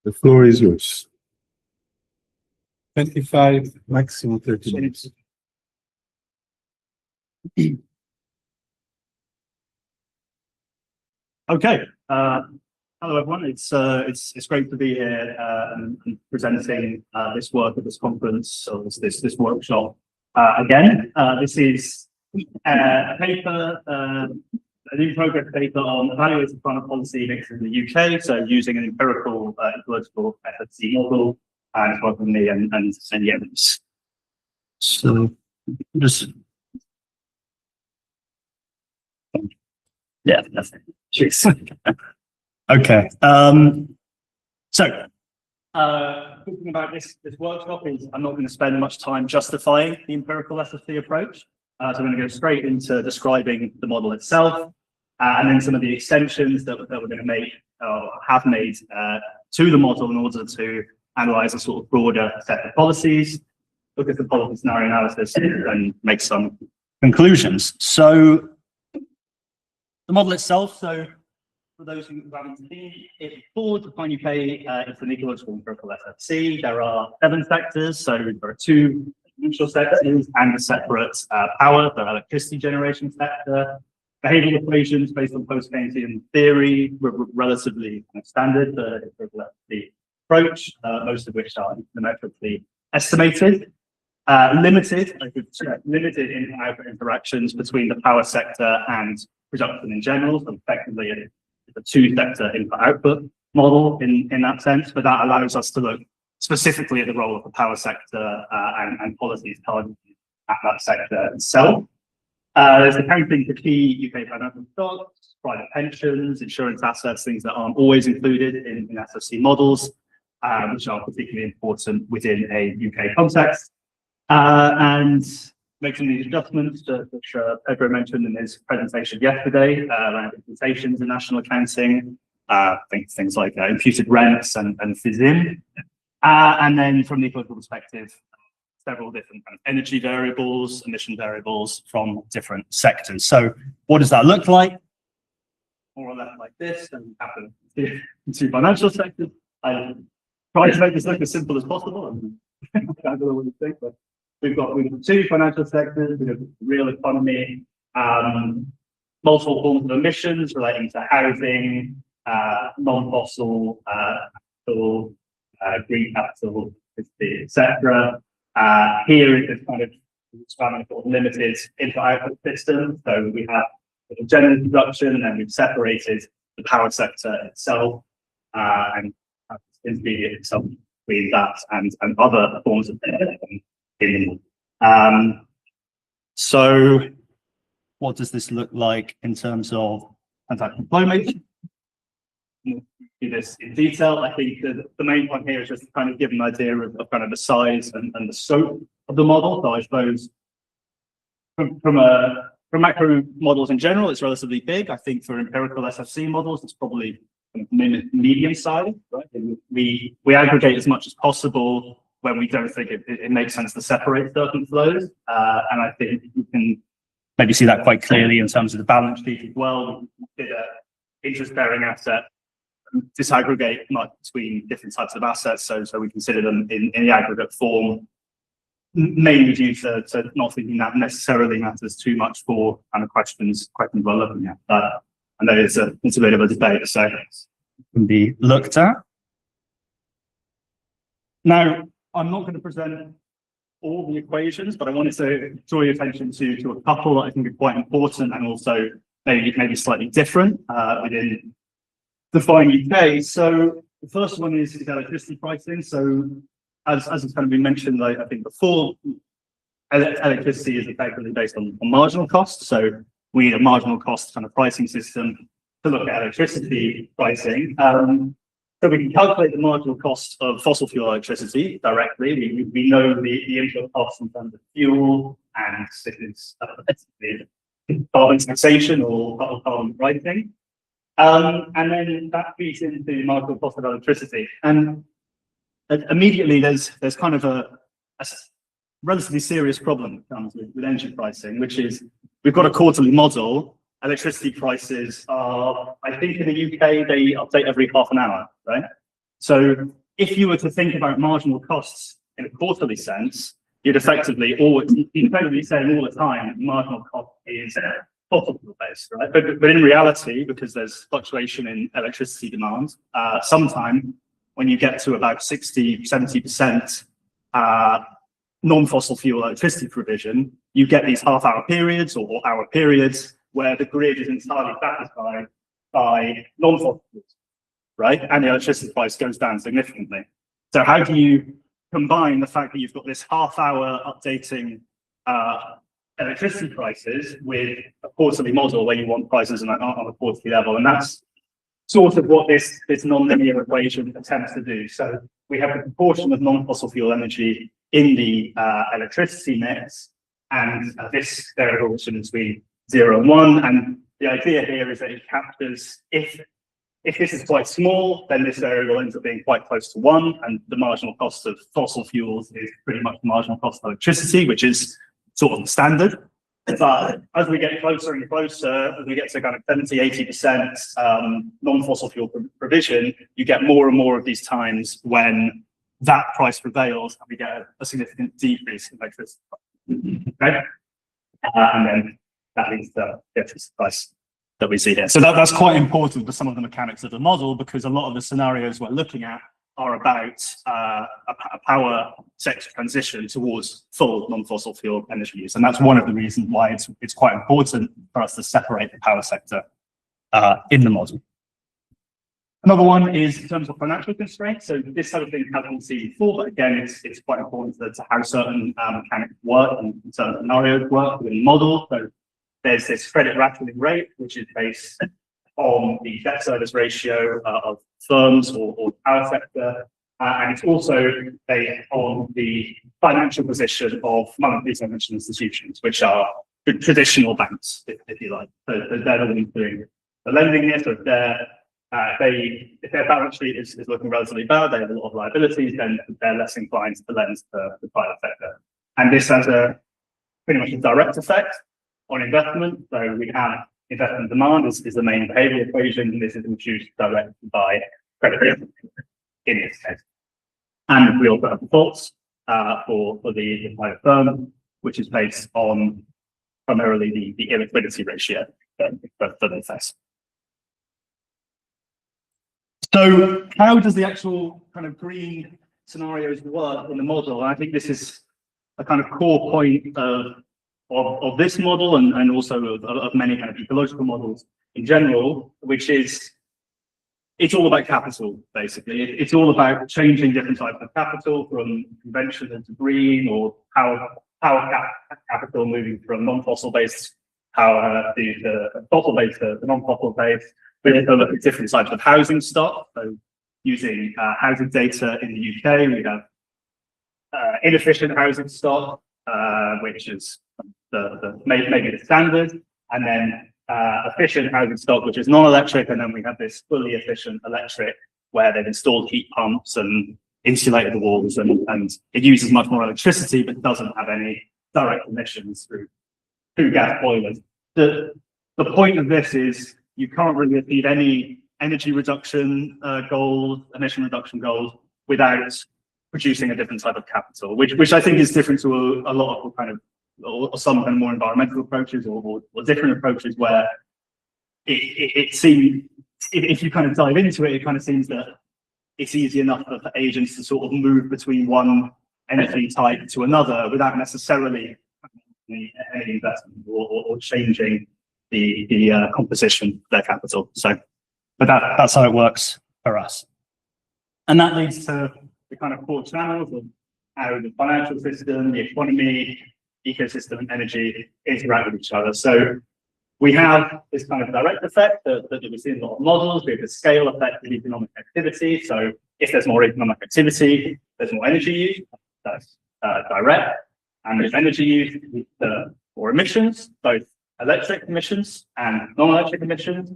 The floor is yours. 25, maximum 30 minutes. Okay. Hello, everyone. It's great to be here and presenting this work at this conference or this workshop again. This is a paper, a new progress paper on evaluating climate policy mix in the UK. So using an empirical ecological E-SFC model, and it's working with me and Jens. So just yeah, that's it. Cheers. Okay. Talking about this workshop is I'm not going to spend much time justifying the empirical SFC approach. So I'm going to go straight into describing the model itself, and then some of the extensions that we're going to make or have made to the model in order to analyze a sort of broader set of policies, look at the policy scenario analysis, and make some conclusions. So the model itself, so for those who haven't seen it before, Define UK, it's an ecological empirical SFC. There are 7 sectors, so there are 2 neutral sectors and a separate power, the electricity generation sector. Behavioral equations based on post-Keynesian theory were relatively standard for the empirical SFC approach, most of which are econometrically estimated. Limited input-output interactions between the power sector and production in general, so effectively it's a 2-sector input-output model in that sense, but that allows us to look specifically at the role of the power sector and policies targeted at that sector itself. There's accounting for key UK financial stocks, private pensions, insurance assets, things that aren't always included in SFC models, which are particularly important within a UK context. And making these adjustments, which Pedro mentioned in his presentation yesterday, around implementations in national accounting, things like imputed rents and FISIM. And then from the ecological perspective, several different kind of energy variables, emission variables from different sectors. So what does that look like? More or less like this, and happen in 2 financial sectors. I try to make this look as simple as possible. I don't know what you think, but we've got 2 financial sectors. We have real economy, multiple forms of emissions relating to housing, non-fossil capital, green capital, etc. Here is this kind of limited input-output system. So we have the general production, and we've separated the power sector itself and intermediate itself between that and other forms of in. So what does this look like in terms of transaction flow measure? Do this in detail. I think the main point here is just to kind of give an idea of kind of the size and the scope of the model. So I suppose from macro models in general, it's relatively big. I think for empirical SFC models, it's probably medium size, right? We aggregate as much as possible when we don't think it makes sense to separate certain flows. And I think you can maybe see that quite clearly in terms of the balance sheet as well. We consider interest-bearing assets, disaggregate much between different types of assets, so we consider them in the aggregate form, mainly due to not thinking that necessarily matters too much for kind of questions we're looking at. But I know it's a bit of a debate, so it can be looked at. Now, I'm not going to present all the equations, but I wanted to draw your attention to a couple that I think are quite important and also maybe slightly different within Define UK. So the first one is electricity pricing. So as has kind of been mentioned, I think before, electricity is effectively based on marginal cost. So we need a marginal cost kind of pricing system to look at electricity pricing. So we can calculate the marginal cost of fossil fuel electricity directly. We know the input costs in terms of fuel, and this is carbon taxation or carbon pricing. And then that feeds into the marginal cost of electricity. And immediately there's kind of a relatively serious problem that comes with energy pricing, which is we've got a quarterly model, electricity prices are, I think in the UK, they update every half an hour, right? So if you were to think about marginal costs in a quarterly sense, you'd effectively saying all the time, marginal cost is fossil fuel based, right? But in reality, because there's fluctuation in electricity demand, sometime when you get to about 60, 70% non-fossil fuel electricity provision, you get these half-hour periods or hour periods where the grid is entirely satisfied by non-fossil fuels, right? And the electricity price goes down significantly. So how do you combine the fact that you've got this half-hour updating electricity prices with a quarterly model where you want prices on a quarterly level? And that's sort of what this non-linear equation attempts to do. So we have the proportion of non-fossil fuel energy in the electricity mix, and this variable is between 0 and 1. And the idea here is that it captures, if this is quite small, then this variable ends up being quite close to 1, and the marginal cost of fossil fuels is pretty much the marginal cost of electricity, which is sort of the standard. But as we get closer and closer, as we get to kind of 70, 80% non-fossil fuel provision, you get more and more of these times when that price prevails and we get a significant decrease in electricity price. Okay? And then that leads to the electricity price that we see here. So that's quite important for some of the mechanics of the model, because a lot of the scenarios we're looking at are about a power sector transition towards full non-fossil fuel energy use. And that's one of the reasons why it's quite important for us to separate the power sector in the model. Another one is in terms of financial constraints. So this sort of thing hasn't been seen before, but again, it's quite important to how certain mechanics work and certain scenarios work within the model. So there's this credit rationing rate, which is based on the debt service ratio of firms or power sector, and it's also based on the financial position of monetary financial institutions, which are traditional banks, if you like. So they're the ones doing the lending here. So if their balance sheet is looking relatively bad, they have a lot of liabilities, then they're less inclined to lend to the private sector. And this has pretty much a direct effect on investment. So we have investment demand is the main behavior equation, and this is induced directly by credit risk in this case. And we also have defaults for the private firm, which is based on primarily the illiquidity ratio for the FS. So how does the actual kind of green scenarios work in the model? And I think this is a kind of core point of this model and also of many kind of ecological models in general, which is it's all about capital, basically. It's all about changing different types of capital from conventional to green, or power capital moving from non-fossil based power to the fossil based to the non-fossil based. We also look at different types of housing stock. So using housing data in the UK, we have inefficient housing stock, which is maybe the standard, and then efficient housing stock, which is non-electric, and then we have this fully efficient electric where they've installed heat pumps and insulated the walls, and it uses much more electricity but doesn't have any direct emissions through gas boilers. The point of this is you can't really achieve any energy reduction goals, emission reduction goals, without producing a different type of capital, which I think is different to a lot of kind of, or some kind of more environmental approaches or different approaches where it seems, if you kind of dive into it, it kind of seems that it's easy enough for agents to sort of move between one energy type to another without necessarily any investment or changing the composition of their capital. So, but that's how it works for us. And that leads to the kind of core channels of how the financial system, the economy, ecosystem, and energy interact with each other. So we have this kind of direct effect that we see in a lot of models. We have the scale effect of economic activity. So if there's more economic activity, there's more energy use. That's direct. And there's energy use leads to more emissions, both electric emissions and non-electric emissions.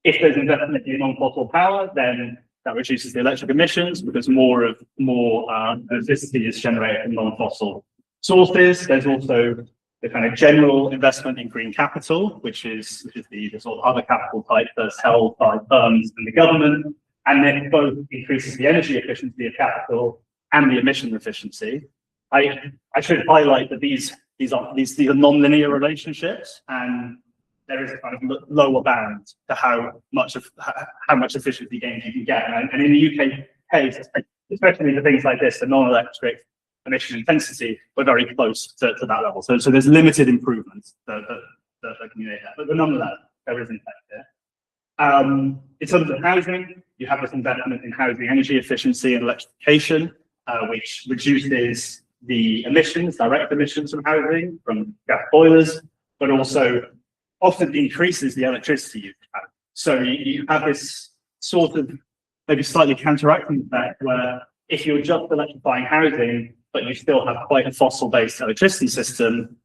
If there's investment in non-fossil power, then that reduces the electric emissions because more electricity is generated from non-fossil sources. There's also the kind of general investment in green capital, which is the sort of other capital type that's held by firms and the government, and then both increases the energy efficiency of capital and the emission efficiency. I should highlight that these are non-linear relationships, and there is a kind of lower bound to how much efficiency gains you can get. And in the UK case, especially for things like this, the non-electric emission intensity, we're very close to that level. So there's limited improvements that can be made there. But nonetheless, there is impact there. In terms of housing, you have this investment in housing energy efficiency and electrification, which reduces the emissions, direct emissions from housing, from gas boilers, but also often increases the electricity you have. So you have this sort of maybe slightly counteracting effect where if you're just electrifying housing, but you still have quite a fossil-based electricity system,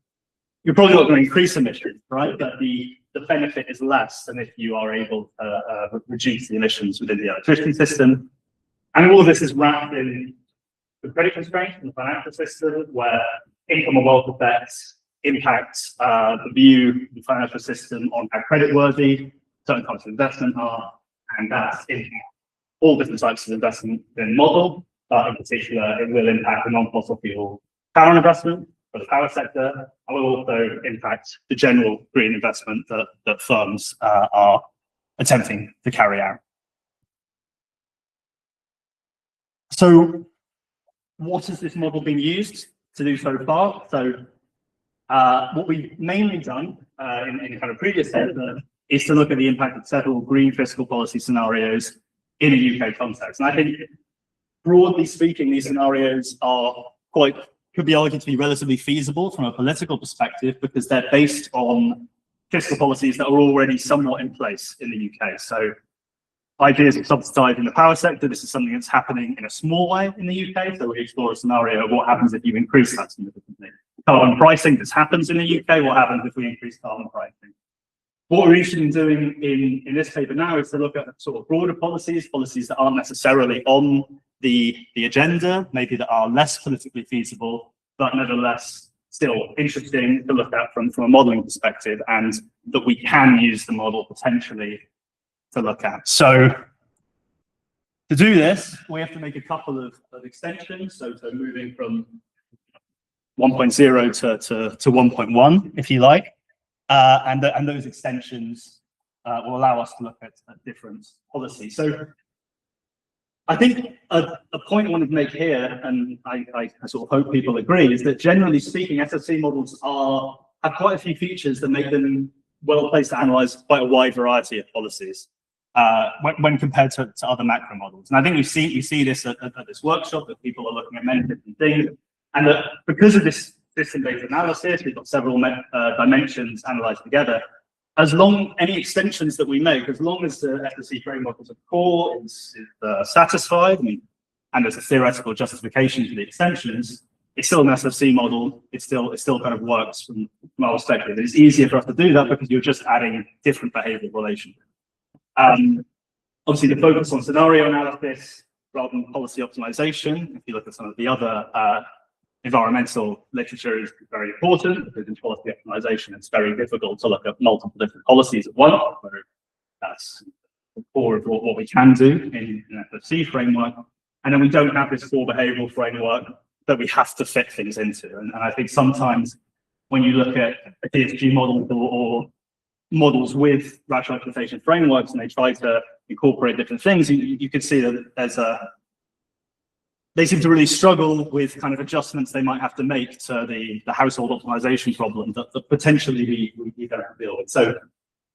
you're probably not going to increase emissions, right? But the benefit is less than if you are able to reduce the emissions within the electricity system. And all of this is wrapped in the credit constraints in the financial system, where income and wealth effects impact the view of the financial system on how creditworthy certain types of investment are, and that's in all different types of investment in model. But in particular, it will impact the non-fossil fuel power investment for the power sector, and will also impact the general green investment that firms are attempting to carry out. So what has this model been used to do so far? So what we've mainly done in kind of previous steps is to look at the impact of several green fiscal policy scenarios in a UK context. And I think, broadly speaking, these scenarios could be argued to be relatively feasible from a political perspective, because they're based on fiscal policies that are already somewhat in place in the UK. So ideas of subsidising the power sector, this is something that's happening in a small way in the UK. So we explore a scenario of what happens if you increase that significantly. Carbon pricing, this happens in the UK. What happens if we increase carbon pricing? What we're interested in doing in this paper now is to look at sort of broader policies that aren't necessarily on the agenda, maybe that are less politically feasible, but nevertheless still interesting to look at from a modelling perspective, and that we can use the model potentially to look at. So to do this, we have to make a couple of extensions. So moving from 1.0 to 1.1, if you like. And those extensions will allow us to look at different policies. So I think a point I want to make here, and I sort of hope people agree, is that generally speaking, SFC models have quite a few features that make them well placed to analyze quite a wide variety of policies when compared to other macro models. And I think we see this at this workshop, that people are looking at many different things, and that because of this system-based analysis, we've got several dimensions analyzed together. Any extensions that we make, as long as the SFC framework as a core is satisfied, and there's a theoretical justification for the extensions, it's still an SFC model. It still kind of works from our perspective. It's easier for us to do that because you're just adding different behavioral relationships. Obviously, the focus on scenario analysis rather than policy optimization, if you look at some of the other environmental literature, is very important, because in policy optimization, it's very difficult to look at multiple different policies at once. That's the core of what we can do in an SFC framework. And then we don't have this core behavioral framework that we have to fit things into. And I think sometimes when you look at a DSG model or models with rational optimization frameworks, and they try to incorporate different things, you can see that they seem to really struggle with kind of adjustments they might have to make to the household optimization problem that potentially we don't have to deal with. So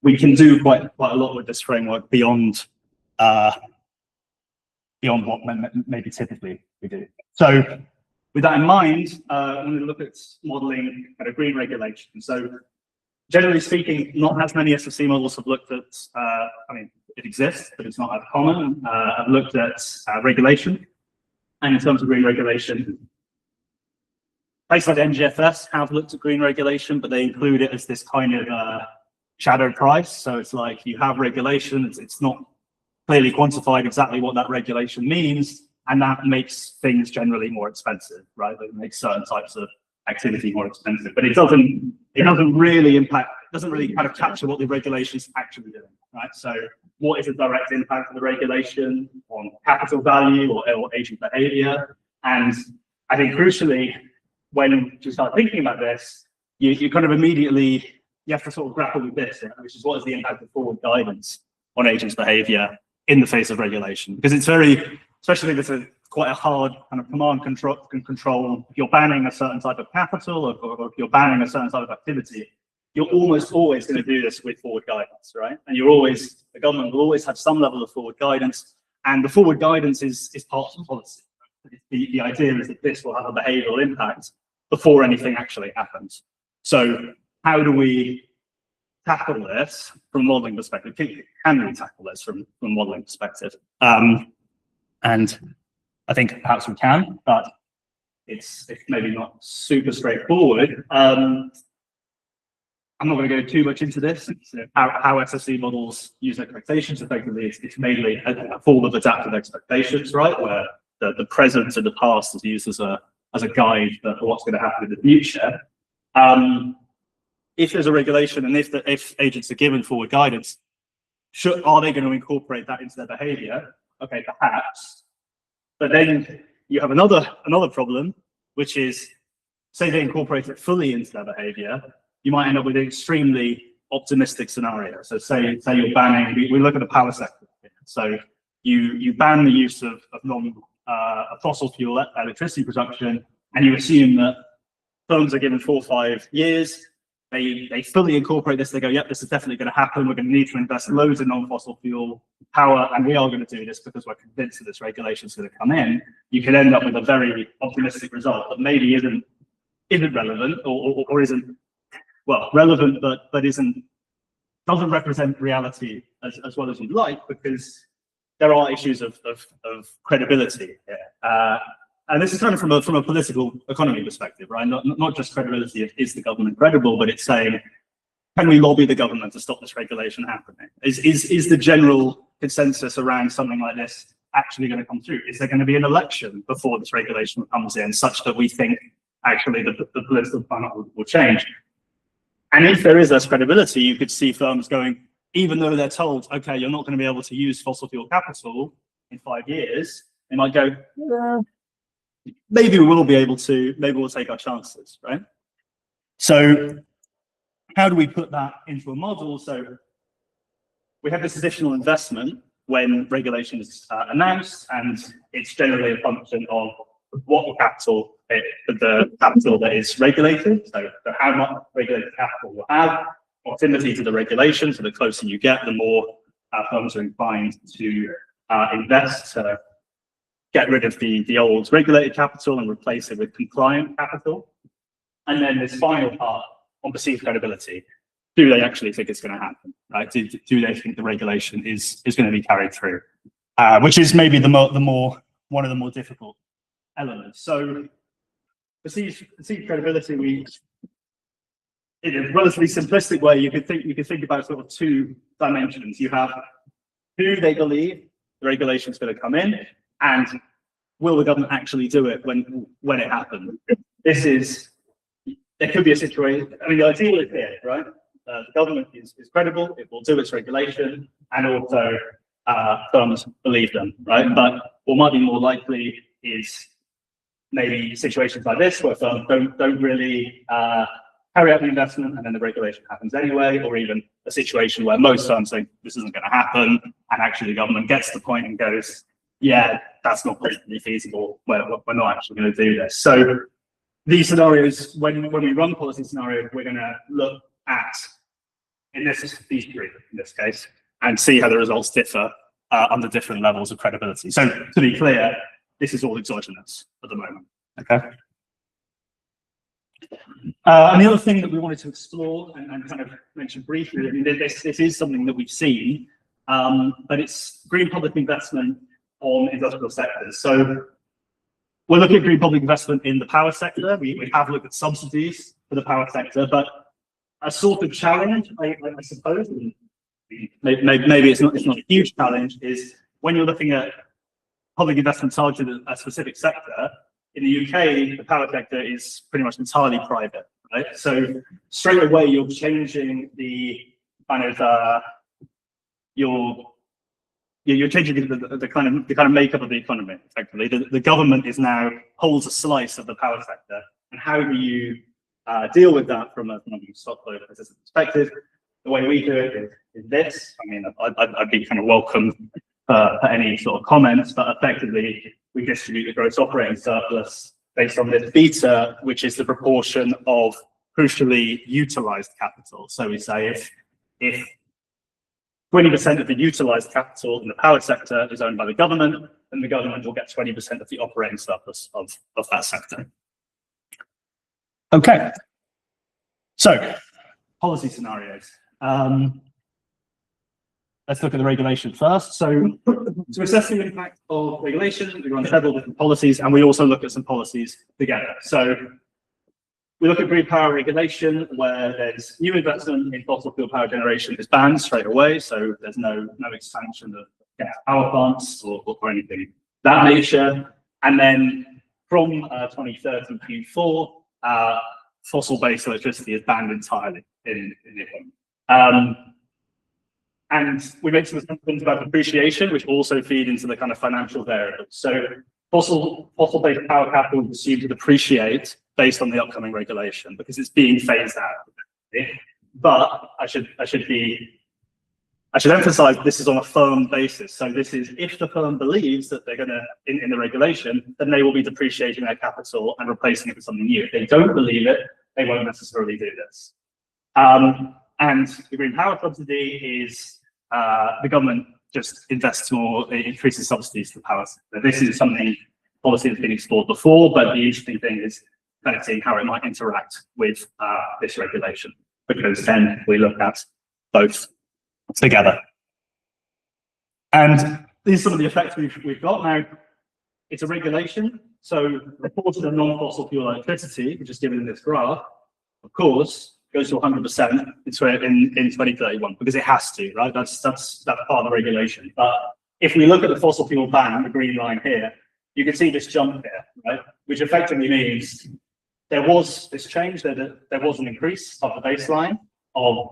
we can do quite a lot with this framework beyond what maybe typically we do. So with that in mind, I'm going to look at modeling kind of green regulation. So generally speaking, not as many SFC models have looked at, it exists, but it's not as common. I've looked at regulation. And in terms of green regulation, places like NGFS have looked at green regulation, but they include it as this kind of shadow price. So it's like you have regulation, it's not clearly quantified exactly what that regulation means, and that makes things generally more expensive, right? It makes certain types of activity more expensive. But it doesn't really impact, doesn't really kind of capture what the regulation is actually doing, right? So what is the direct impact of the regulation on capital value or agent behavior? And I think crucially, when you start thinking about this, you kind of immediately, you have to sort of grapple with this, which is what is the impact of forward guidance on agents' behavior in the face of regulation? Because it's very, especially if it's quite a hard kind of command control, if you're banning a certain type of capital or if you're banning a certain type of activity, you're almost always going to do this with forward guidance, right? And the government will always have some level of forward guidance, and the forward guidance is part of the policy. The idea is that this will have a behavioral impact before anything actually happens. So how do we tackle this from a modeling perspective? Can we tackle this from a modeling perspective? And I think perhaps we can, but it's maybe not super straightforward. I'm not going to go too much into this. How SFC models use expectations. Effectively, it's mainly a form of adaptive expectations, right? Where the present and the past is used as a guide for what's going to happen in the future. If there's a regulation and if agents are given forward guidance, are they going to incorporate that into their behavior? Okay, perhaps. But then you have another problem, which is, say they incorporate it fully into their behavior, you might end up with an extremely optimistic scenario. So say you're banning, we look at the power sector. So you ban the use of fossil fuel electricity production, and you assume that firms are given 4 or 5 years. They fully incorporate this. They go, yep, this is definitely going to happen. We're going to need to invest loads in non-fossil fuel power, and we are going to do this because we're convinced that this regulation is going to come in. You can end up with a very optimistic result that maybe isn't relevant or isn't, well, relevant, but doesn't represent reality as well as you'd like, because there are issues of credibility here. And this is kind of from a political economy perspective, right? Not just credibility, is the government credible, but it's saying, can we lobby the government to stop this regulation happening? Is the general consensus around something like this actually going to come through? Is there going to be an election before this regulation comes in, such that we think actually the political climate will change? And if there is less credibility, you could see firms going, even though they're told, okay, you're not going to be able to use fossil fuel capital in 5 years, they might go, maybe we will be able to, maybe we'll take our chances, right? So how do we put that into a model? So we have this additional investment when regulation is announced, and it's generally a function of what the capital that is regulated. So how much regulated capital will have, proximity to the regulation. So the closer you get, the more firms are inclined to invest, get rid of the old regulated capital and replace it with compliant capital. And then this final part on perceived credibility. Do they actually think it's going to happen? Right? Do they think the regulation is going to be carried through? Which is maybe one of the more difficult elements. So perceived credibility, in a relatively simplistic way, you could think about sort of 2 dimensions. You have, do they believe the regulation is going to come in, and will the government actually do it when it happens? There could be a situation. I mean, the ideal is here, right? The government is credible; it will do its regulation, and also firms believe them, right? But what might be more likely is maybe situations like this, where firms don't really carry out the investment, and then the regulation happens anyway, or even a situation where most firms think this isn't going to happen, and actually the government gets to the point and goes, yeah, that's not politically feasible, we're not actually going to do this. So these scenarios, when we run policy scenarios, we're going to look at, these 3 in this case, and see how the results differ under different levels of credibility. So to be clear, this is all exogenous at the moment, okay? And the other thing that we wanted to explore and kind of mention briefly, I mean, this is something that we've seen, but it's green public investment on industrial sectors. So we're looking at green public investment in the power sector. We have looked at subsidies for the power sector, but a sort of challenge, I suppose, and maybe it's not a huge challenge, is when you're looking at public investment targeted at a specific sector, in the UK, the power sector is pretty much entirely private, right? So straight away, you're changing the kind of you're changing the kind of makeup of the economy. Effectively, the government now holds a slice of the power sector, and how do you deal with that from a stock-flow consistent perspective? The way we do it is this. I mean, I'd be kind of welcome for any sort of comments, but effectively, we distribute the gross operating surplus based on this beta, which is the proportion of crucially utilized capital. So we say if 20% of the utilized capital in the power sector is owned by the government, then the government will get 20% of the operating surplus of that sector. Okay, so policy scenarios. Let's look at the regulation first. So to assess the impact of regulation, we run several different policies, and we also look at some policies together. So we look at green power regulation, where there's new investment in fossil fuel power generation is banned straight away. So there's no expansion of gas power plants or anything of that nature. And then from 2030 Q4, fossil-based electricity is banned entirely in the economy. And we make some assumptions about depreciation, which also feed into the kind of financial variables. So fossil-based power capital is assumed to depreciate based on the upcoming regulation because it's being phased out. But I should emphasize this is on a firm basis. So this is if the firm believes that they're going to, in the regulation, then they will be depreciating their capital and replacing it with something new. If they don't believe it, they won't necessarily do this. And the green power subsidy is the government just invests more, it increases subsidies to the power sector. This is something policy that's been explored before, but the interesting thing is kind of seeing how it might interact with this regulation, because then we look at both together. And these are some of the effects we've got now. It's a regulation, so the proportion of non-fossil fuel electricity, which is given in this graph, of course, goes to 100% in 2031 because it has to, right? That's part of the regulation. But if we look at the fossil fuel ban, the green line here, you can see this jump here, right? Which effectively means there was this change, there was an increase of the baseline of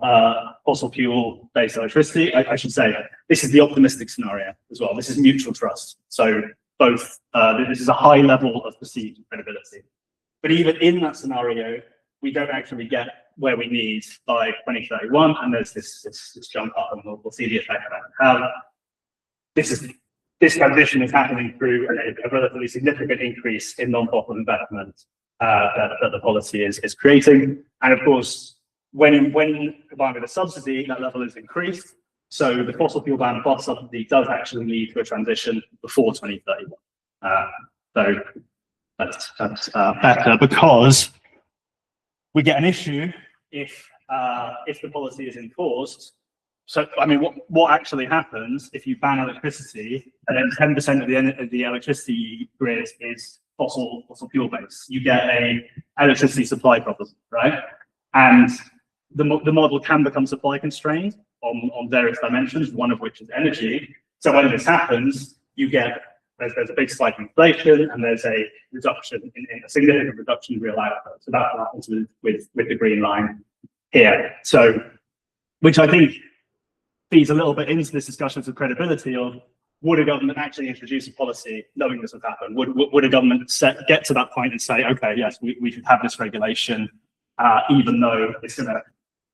fossil fuel based electricity. I should say this is the optimistic scenario as well. This is mutual trust. So both this is a high level of perceived credibility. But even in that scenario, we don't actually get where we need by 2031, and there's this jump up, and we'll see the effect of that. This transition is happening through a relatively significant increase in non-fossil investment that the policy is creating, and of course, when combined with a subsidy, that level is increased. So the fossil fuel ban plus subsidy does actually lead to a transition before 2031. So that's better because we get an issue if the policy is enforced. So, I mean, what actually happens if you ban electricity and then 10% of the electricity grid is fossil fuel based? You get a electricity supply problem, right? And the model can become supply constrained on various dimensions, one of which is energy. So when this happens, you get there's a big spike in inflation, and there's a reduction in a significant reduction in real output. So that happens with the green line here. So, which I think feeds a little bit into this discussion of credibility of would a government actually introduce a policy knowing this would happen? Would a government get to that point and say, okay, yes, we should have this regulation, even though it's going to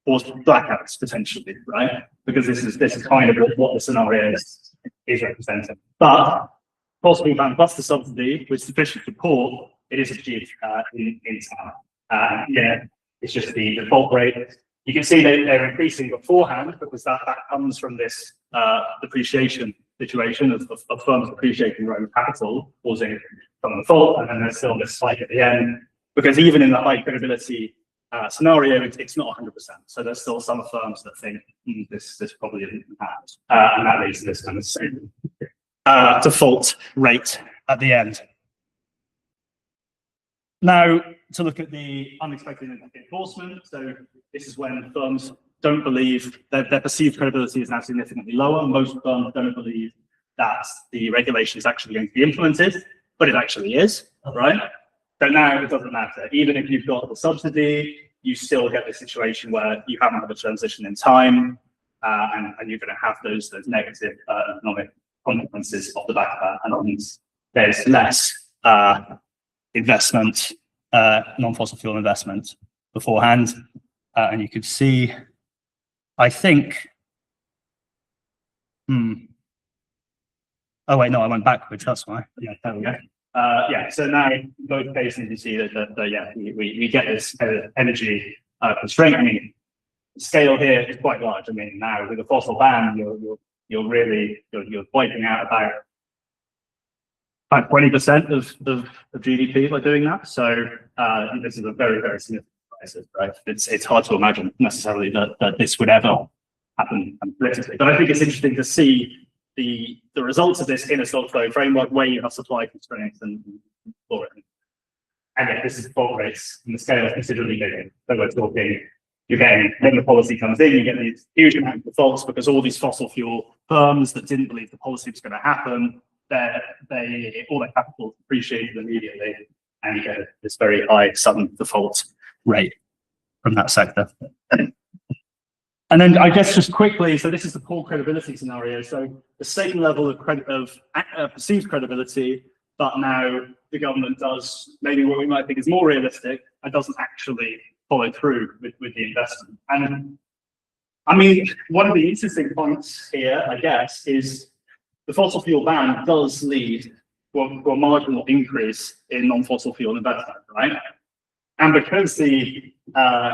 cause blackouts potentially, right? Because this is kind of what the scenario is representing. But fossil fuel ban plus the subsidy with sufficient support, it is achieved in time. Yeah, it's just the default rate. You can see they're increasing beforehand because that comes from this depreciation situation of firms depreciating their own capital, causing some default, and then there's still this spike at the end. Because even in the high credibility scenario, it's not 100%. So there's still some firms that think this probably isn't happened, and that leads to this kind of default rate at the end. Now, to look at the unexpected enforcement. So this is when firms don't believe that their perceived credibility is now significantly lower. Most firms don't believe that the regulation is actually going to be implemented. But but it actually is, right? So now it doesn't matter. Even if you've got the subsidy, you still get the situation where you haven't had a transition in time, and you're going to have those negative economic consequences off the back of that. And that means there's less investment, non-fossil fuel investment beforehand. And you could see, I think, oh wait, no, I went backwards, that's why. Yeah, there we go. Yeah, so now in both cases you see that, yeah, we get this energy constraint. I mean, the scale here is quite large. I mean, now with a fossil ban, you're really wiping out about 20% of GDP by doing that. So this is a very, very significant crisis, right? It's hard to imagine necessarily that this would ever happen politically. But I think it's interesting to see the results of this in a stock-flow framework where you have supply constraints and for it. And yet this is default rates, and the scale is considerably bigger. So we're talking, you're getting, when the policy comes in, you get these huge amount of defaults because all these fossil fuel firms that didn't believe the policy was going to happen, all their capital is appreciated immediately, and you get this very high sudden default rate from that sector. And then I guess just quickly, so this is the poor credibility scenario. So the same level of perceived credibility, but now the government does maybe what we might think is more realistic and doesn't actually follow through with the investment. And I mean, one of the interesting points here, I guess, is the fossil fuel ban does lead to a marginal increase in non-fossil fuel investment, right? And because the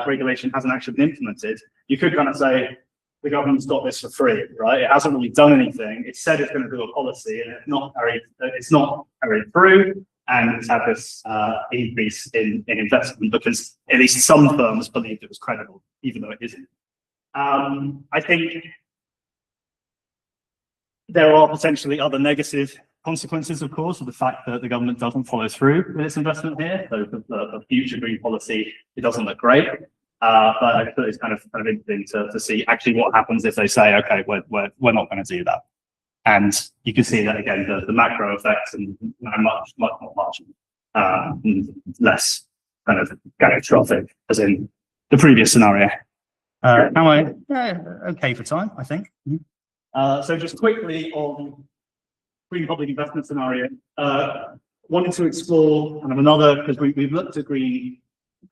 regulation hasn't actually been implemented, you could kind of say the government's got this for free, right? It hasn't really done anything. It said it's going to do a policy, and it's not carried through, and it's had this increase in investment because at least some firms believed it was credible, even though it isn't. I think there are potentially other negative consequences, of course, of the fact that the government doesn't follow through with its investment here. So the future green policy, it doesn't look great. But I thought it's kind of interesting to see actually what happens if they say, okay, we're not going to do that. And you can see that again, the macro effects and much more marginal, less kind of catastrophic as in the previous scenario. Am I okay for time? I think. So just quickly on green public investment scenario, wanted to explore kind of another, because we've looked at green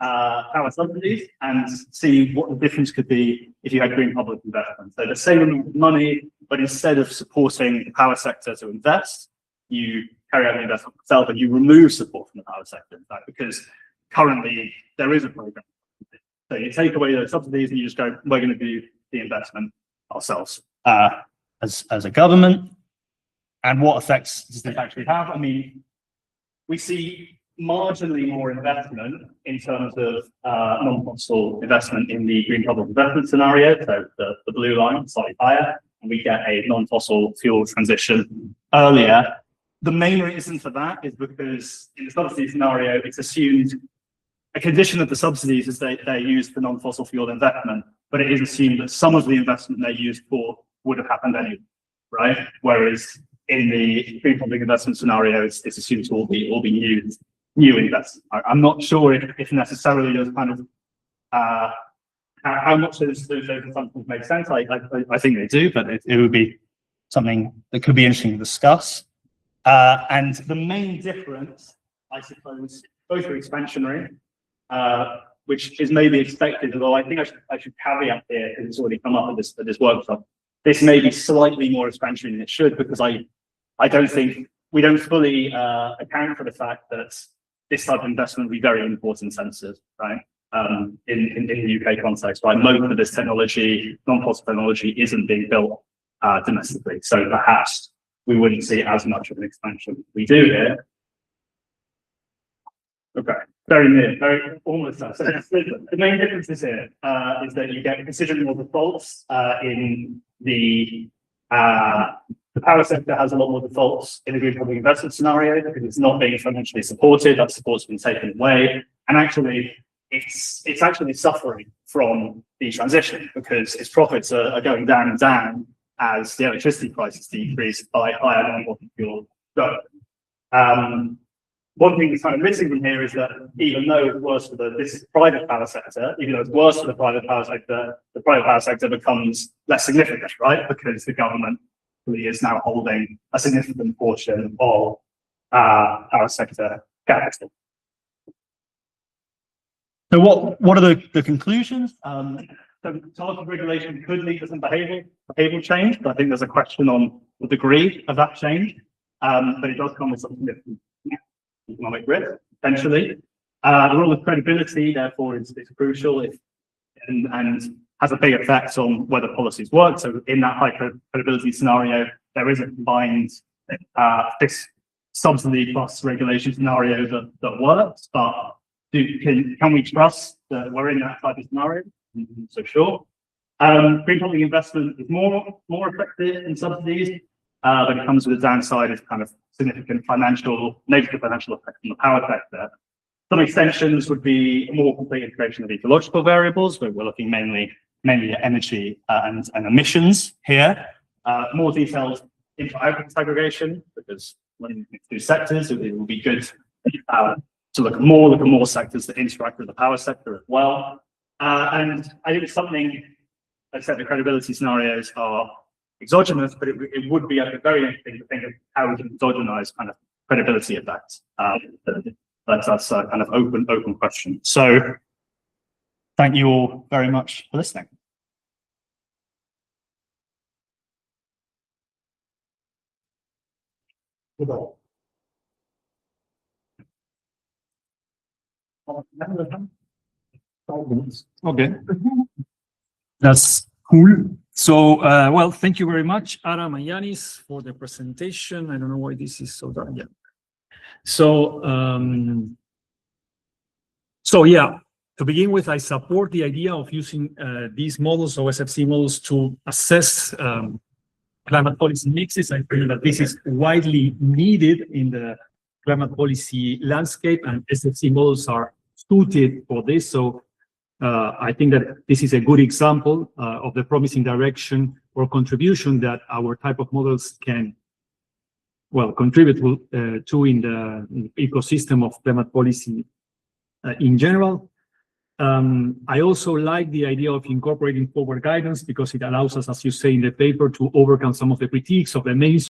power subsidies and see what the difference could be if you had green public investment. So the same amount of money, but instead of supporting the power sector to invest, you carry out the investment yourself and you remove support from the power sector, in fact, because currently there is a program. So you take away those subsidies and you just go, we're going to do the investment ourselves as a government. And what effects does this actually have? I mean, we see marginally more investment in terms of non-fossil investment in the green public investment scenario. So the blue line is slightly higher, and we get a non-fossil fuel transition earlier. The main reason for that is because in the subsidy scenario, it's assumed a condition of the subsidies is they're used for non-fossil fuel investment, but it is assumed that some of the investment they're used for would have happened anyway, right? Whereas in the green public investment scenario, it's assumed to all be new investment. I'm not sure if necessarily those kind of how much those assumptions make sense. I think they do, but it would be something that could be interesting to discuss. And the main difference, I suppose, both are expansionary, which is maybe expected, although I think I should caveat here, because it's already come up at this workshop. This may be slightly more expansionary than it should, because I don't think we don't fully account for the fact that this type of investment will be very important sensitive, right? In the UK context, right? Most of this technology, non-fossil technology, isn't being built domestically, so perhaps we wouldn't see as much of an expansion we do here. Okay, very near, very almost there. So the main differences here is that you get considerably more defaults in the power sector has a lot more defaults in the green public investment scenario because it's not being financially supported. That support's been taken away, and actually, it's actually suffering from the transition because its profits are going down and down as the electricity prices decrease by higher non-fossil fuel growth. one thing that's kind of missing from here is that even though it's worse for this private power sector, even though it's worse for the private power sector becomes less significant, right? Because the government really is now holding a significant portion of power sector capital. So what are the conclusions? So targeted regulation could lead to some behavioral change, but I think there's a question on the degree of that change. But it does come with some significant economic risk, potentially. The role of credibility, therefore, is crucial and has a big effect on whether policies work. So in that high credibility scenario, there is a combined this subsidy plus regulation scenario that works, but can we trust that we're in that type of scenario? So sure. Green public investment is more effective in subsidies, but it comes with a downside of kind of significant negative financial effect on the power sector. Some extensions would be a more complete integration of ecological variables, where we're looking mainly at energy and emissions here. More details into output segregation, because when you do sectors, it will be good to look at more sectors that interact with the power sector as well. And I think it's something, like I said, the credibility scenarios are exogenous, but it would be very interesting to think of how we can exogenize kind of credibility effects. That's a kind of open question. So thank you all very much for listening. Okay, that's cool. So, well, thank you very much, Adam and Yannis, for the presentation. I don't know why this is so dark. Yeah. So, yeah, to begin with, I support the idea of using these models, or SFC models, to assess climate policy mixes. I think that this is widely needed in the climate policy landscape, and SFC models are suited for this. So I think that this is a good example of the promising direction or contribution that our type of models can, well, contribute to in the ecosystem of climate policy in general. I also like the idea of incorporating forward guidance, because it allows us, as you say in the paper, to overcome some of the critiques of the main